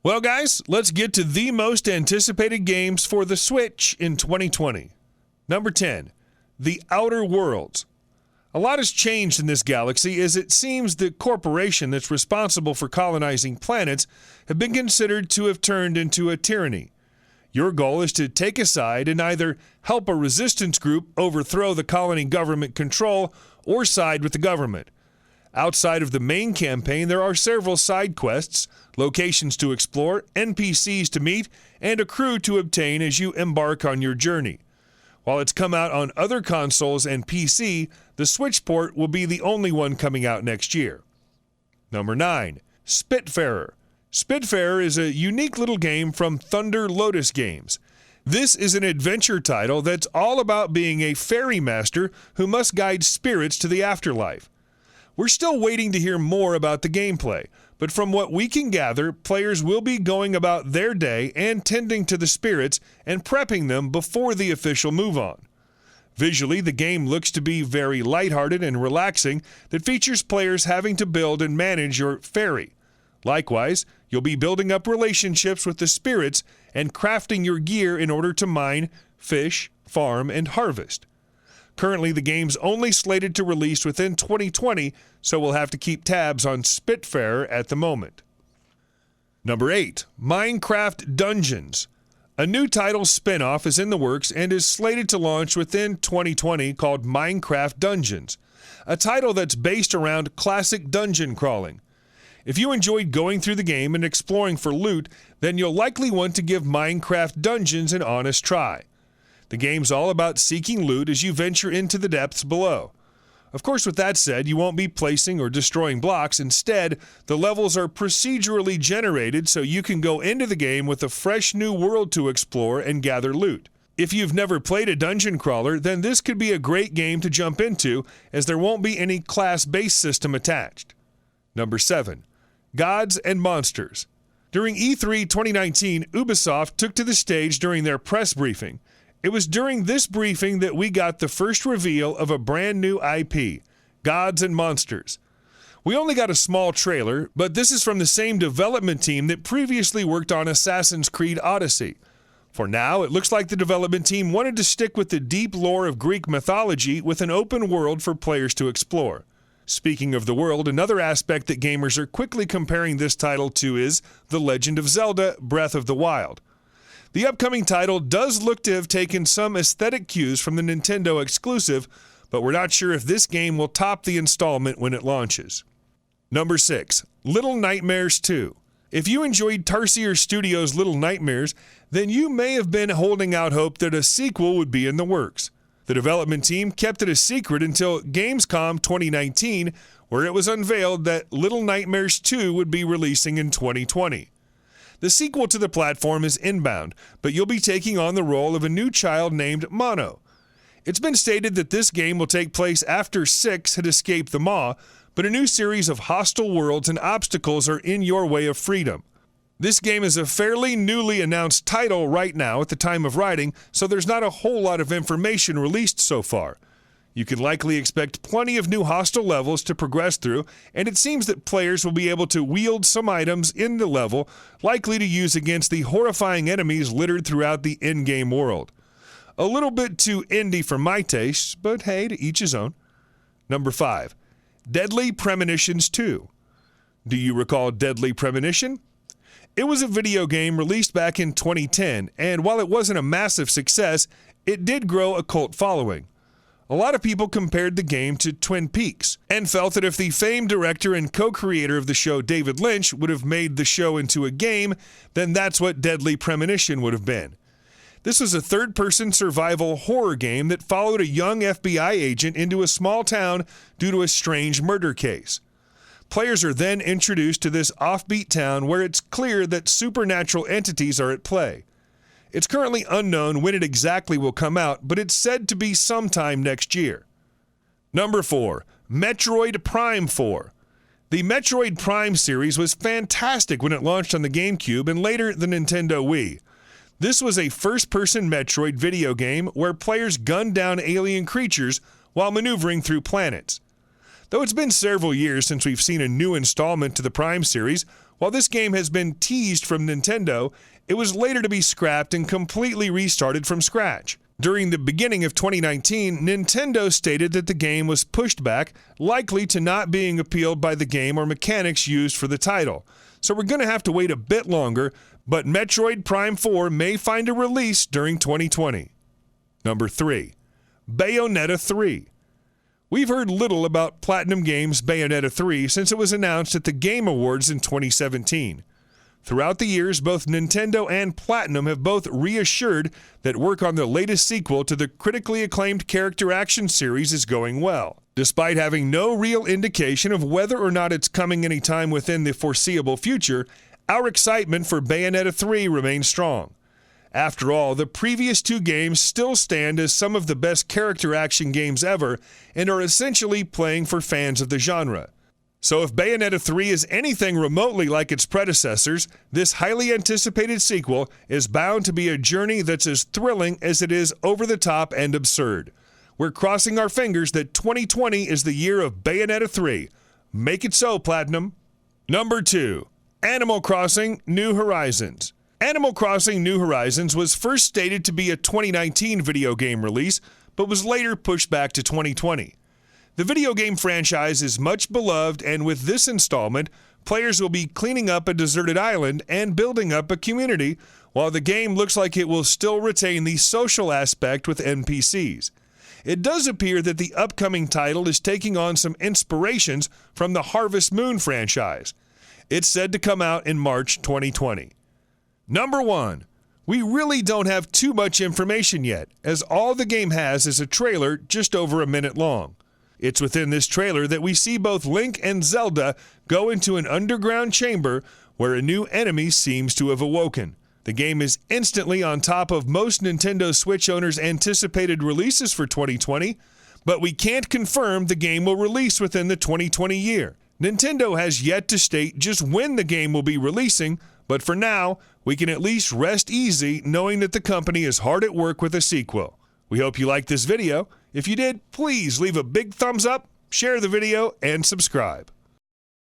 Well, guys, let's get to the most anticipated games for the Switch in 2020. Number 10, The Outer Worlds. A lot has changed in this galaxy as it seems the corporation that's responsible for colonizing planets have been considered to have turned into a tyranny. Your goal is to take a side and either help a resistance group overthrow the colony government control or side with the government. Outside of the main campaign, there are several side quests, locations to explore, NPCs to meet, and a crew to obtain as you embark on your journey. While it's come out on other consoles and PC, the Switch port will be the only one coming out next year. Number 9, Spiritfarer. Spiritfarer is a unique little game from Thunder Lotus Games. This is an adventure title that's all about being a fairy master who must guide spirits to the afterlife. We're still waiting to hear more about the gameplay, but from what we can gather, players will be going about their day and tending to the spirits and prepping them before the official move-on. Visually, the game looks to be very lighthearted and relaxing that features players having to build and manage your fairy. Likewise, you'll be building up relationships with the spirits and crafting your gear in order to mine, fish, farm, and harvest. Currently, the game's only slated to release within 2020, so we'll have to keep tabs on Spiritfarer at the moment. Number 8, Minecraft Dungeons. A new title spin-off is in the works and is slated to launch within 2020 called Minecraft Dungeons, a title that's based around classic dungeon crawling. If you enjoyed going through the game and exploring for loot, then you'll likely want to give Minecraft Dungeons an honest try. The game's all about seeking loot as you venture into the depths below. Of course, with that said, you won't be placing or destroying blocks. Instead, the levels are procedurally generated so you can go into the game with a fresh new world to explore and gather loot. If you've never played a dungeon crawler, then this could be a great game to jump into as there won't be any class-based system attached. Number 7, Gods and Monsters. During E3 2019, Ubisoft took to the stage during their press briefing. It was during this briefing that we got the first reveal of a brand new IP, Gods and Monsters. We only got a small trailer, but this is from the same development team that previously worked on Assassin's Creed Odyssey. For now, it looks like the development team wanted to stick with the deep lore of Greek mythology with an open world for players to explore. Speaking of the world, another aspect that gamers are quickly comparing this title to is The Legend of Zelda: Breath of the Wild. The upcoming title does look to have taken some aesthetic cues from the Nintendo exclusive, but we're not sure if this game will top the installment when it launches. Number 6, Little Nightmares 2. If you enjoyed Tarsier Studios' Little Nightmares, then you may have been holding out hope that a sequel would be in the works. The development team kept it a secret until Gamescom 2019, where it was unveiled that Little Nightmares 2 would be releasing in 2020. The sequel to the platform is Inbound, but you'll be taking on the role of a new child named Mono. It's been stated that this game will take place after 6 had escaped the Maw, but a new series of hostile worlds and obstacles are in your way of freedom. This game is a fairly newly announced title right now at the time of writing, so there's not a whole lot of information released so far. You can likely expect plenty of new hostile levels to progress through, and it seems that players will be able to wield some items in the level, likely to use against the horrifying enemies littered throughout the in-game world. A little bit too indie for my tastes, but hey, to each his own. Number 5, Deadly Premonitions 2. Do you recall Deadly Premonition? It was a video game released back in 2010, and while it wasn't a massive success, it did grow a cult following. A lot of people compared the game to Twin Peaks and felt that if the famed director and co-creator of the show David Lynch would have made the show into a game, then that's what Deadly Premonition would have been. This was a third-person survival horror game that followed a young FBI agent into a small town due to a strange murder case. Players are then introduced to this offbeat town where it's clear that supernatural entities are at play. It's currently unknown when it exactly will come out, but it's said to be sometime next year. Number 4, Metroid Prime 4. The Metroid Prime series was fantastic when it launched on the GameCube and later the Nintendo Wii. This was a first-person Metroid video game where players gunned down alien creatures while maneuvering through planets. Though it's been several years since we've seen a new installment to the Prime series, While this game has been teased from Nintendo, it was later to be scrapped and completely restarted from scratch. During the beginning of 2019, Nintendo stated that the game was pushed back, likely to not being appealed by the game or mechanics used for the title. So we're going to have to wait a bit longer, but Metroid Prime 4 may find a release during 2020. Number 3. Bayonetta 3. We've heard little about Platinum Games' Bayonetta 3 since it was announced at the Game Awards in 2017. Throughout the years, both Nintendo and Platinum have both reassured that work on the latest sequel to the critically acclaimed character action series is going well. Despite having no real indication of whether or not it's coming anytime within the foreseeable future, our excitement for Bayonetta 3 remains strong. After all, the previous two games still stand as some of the best character action games ever and are essentially playing for fans of the genre. So if Bayonetta 3 is anything remotely like its predecessors, this highly anticipated sequel is bound to be a journey that's as thrilling as it is over-the-top and absurd. We're crossing our fingers that 2020 is the year of Bayonetta 3. Make it so, Platinum. Number 2. Animal Crossing: New Horizons. Animal Crossing: New Horizons was first stated to be a 2019 video game release, but was later pushed back to 2020. The video game franchise is much beloved, and with this installment, players will be cleaning up a deserted island and building up a community, while the game looks like it will still retain the social aspect with NPCs. It does appear that the upcoming title is taking on some inspirations from the Harvest Moon franchise. It's said to come out in March 2020. Number 1. We really don't have too much information yet, as all the game has is a trailer just over a minute long. It's within this trailer that we see both Link and Zelda go into an underground chamber where a new enemy seems to have awoken. The game is instantly on top of most Nintendo Switch owners' anticipated releases for 2020, but we can't confirm the game will release within the 2020 year. Nintendo has yet to state just when the game will be releasing, but for now, we can at least rest easy knowing that the company is hard at work with a sequel. We hope you liked this video. If you did, please leave a big thumbs up, share the video, and subscribe.